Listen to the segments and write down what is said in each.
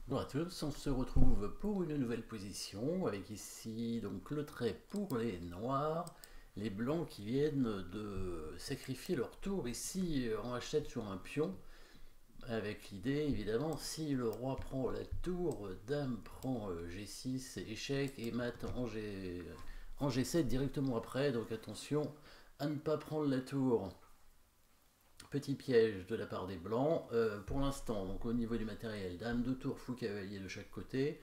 Bonjour à tous, on se retrouve pour une nouvelle position avec ici donc le trait pour les noirs, les blancs qui viennent de sacrifier leur tour. Ici on achète sur un pion avec l'idée évidemment si le roi prend la tour, dame prend G6, échec et mat en G7 directement après, donc attention à ne pas prendre la tour. Petit piège de la part des blancs. Pour l'instant, donc au niveau du matériel, dame de tour, fou, cavalier de chaque côté.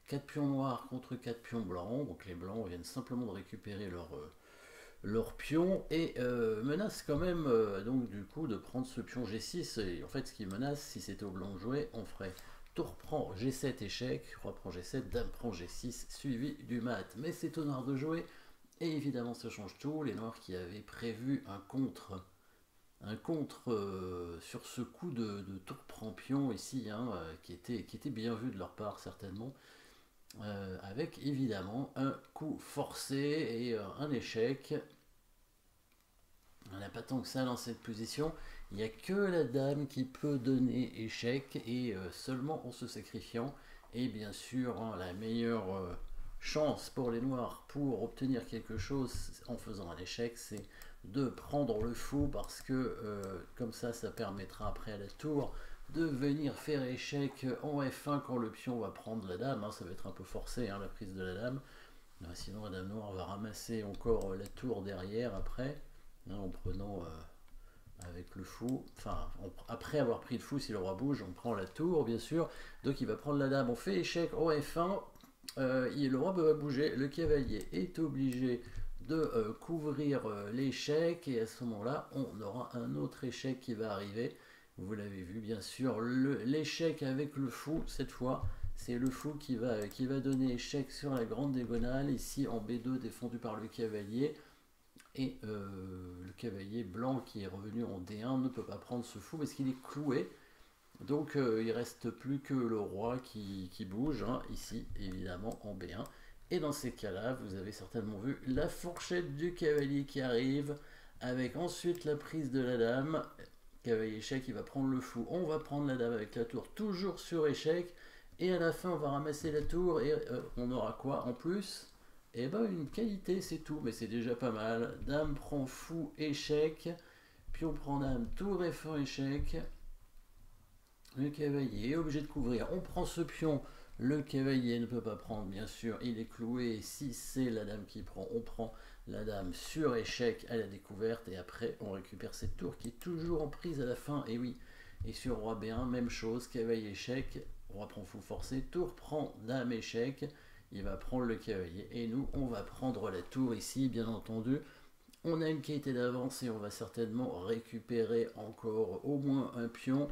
4 pions noirs contre 4 pions blancs. Donc les blancs viennent simplement de récupérer leur pion et menacent quand même donc du coup de prendre ce pion G6. Et en fait, ce qui menace, si c'était au blanc de jouer, on ferait tour prend G7 échec, roi prend G7, dame prend G6, suivi du mat. Mais c'est au noir de jouer. Et évidemment, ça change tout. Les noirs qui avaient prévu un contre sur ce coup de tour prend pion ici, hein, qui était bien vu de leur part certainement, avec évidemment un coup forcé et un échec. On n'a pas tant que ça dans cette position, il n'y a que la dame qui peut donner échec et seulement en se sacrifiant. Et bien sûr, hein, la meilleure chance pour les noirs pour obtenir quelque chose en faisant un échec, c'est de prendre le fou parce que comme ça permettra après à la tour de venir faire échec en F1 quand le pion va prendre la dame. Hein, ça va être un peu forcé, hein, la prise de la dame. Sinon la dame noire va ramasser encore la tour derrière après, hein, en prenant avec le fou, enfin après avoir pris le fou, si le roi bouge, on prend la tour bien sûr, donc il va prendre la dame, on fait échec en F1, le roi va bouger, le cavalier est obligé de couvrir l'échec et à ce moment-là on aura un autre échec qui va arriver. Vous l'avez vu bien sûr, l'échec avec le fou cette fois. C'est le fou qui va donner échec sur la grande diagonale, ici en B2 défendu par le cavalier. Et le cavalier blanc qui est revenu en D1 ne peut pas prendre ce fou parce qu'il est cloué. Donc il reste plus que le roi qui bouge, hein, ici évidemment en B1. Et dans ces cas-là, vous avez certainement vu la fourchette du cavalier qui arrive, avec ensuite la prise de la dame. Cavalier échec, il va prendre le fou. On va prendre la dame avec la tour, toujours sur échec. Et à la fin, on va ramasser la tour et on aura quoi en plus? Eh ben une qualité, c'est tout, mais c'est déjà pas mal. Dame prend fou, échec. Pion prend dame, tour F1, échec. Le cavalier est obligé de couvrir. On prend ce pion. Le cavalier ne peut pas prendre, bien sûr. Il est cloué. Si c'est la dame qui prend, on prend la dame sur échec à la découverte. Et après, on récupère cette tour qui est toujours en prise à la fin. Et oui. Et sur roi B1, même chose. Cavalier échec. Roi prend fou forcé. Tour prend dame échec. Il va prendre le cavalier. Et nous, on va prendre la tour ici, bien entendu. On a une qualité d'avance et on va certainement récupérer encore au moins un pion.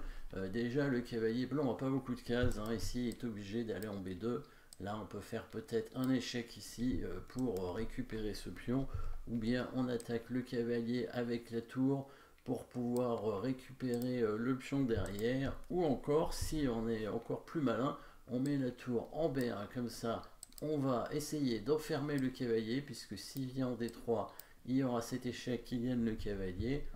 Déjà, le cavalier blanc n'a pas beaucoup de cases, hein. Ici, il est obligé d'aller en B2. Là, on peut faire peut-être un échec ici pour récupérer ce pion. Ou bien on attaque le cavalier avec la tour pour pouvoir récupérer le pion derrière. Ou encore, si on est encore plus malin, on met la tour en B1 comme ça. On va essayer d'enfermer le cavalier puisque s'il vient en D3, il y aura cet échec qui vienne le cavalier.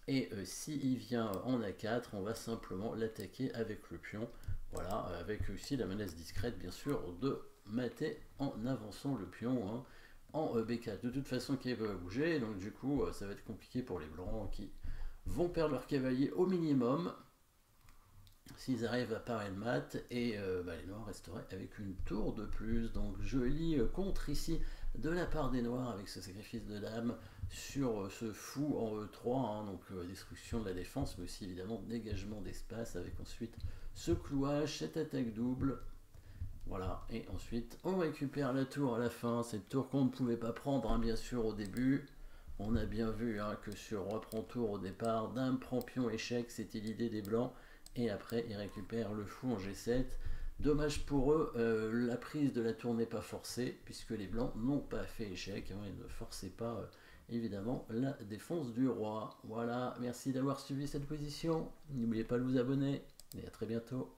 Et s'il vient en A4, on va simplement l'attaquer avec le pion. Voilà, avec aussi la menace discrète, bien sûr, de mater en avançant le pion, hein, en B4. De toute façon, qui va bouger, donc du coup, ça va être compliqué pour les blancs qui vont perdre leur cavalier au minimum s'ils arrivent à parer le mat, et les noirs resteraient avec une tour de plus. Donc je lis contre ici de la part des noirs avec ce sacrifice de dame sur ce fou en E3, hein, donc destruction de la défense, mais aussi évidemment dégagement d'espace avec ensuite ce clouage, cette attaque double. Voilà, et ensuite on récupère la tour à la fin, cette tour qu'on ne pouvait pas prendre, hein, bien sûr au début. On a bien vu, hein, que sur roi prend tour au départ, dame prend pion échec, c'était l'idée des blancs. Et après, ils récupèrent le fou en G7. Dommage pour eux, la prise de la tour n'est pas forcée, puisque les blancs n'ont pas fait échec, hein, ils ne forçaient pas, évidemment, la défense du roi. Voilà, merci d'avoir suivi cette position. N'oubliez pas de vous abonner, et à très bientôt.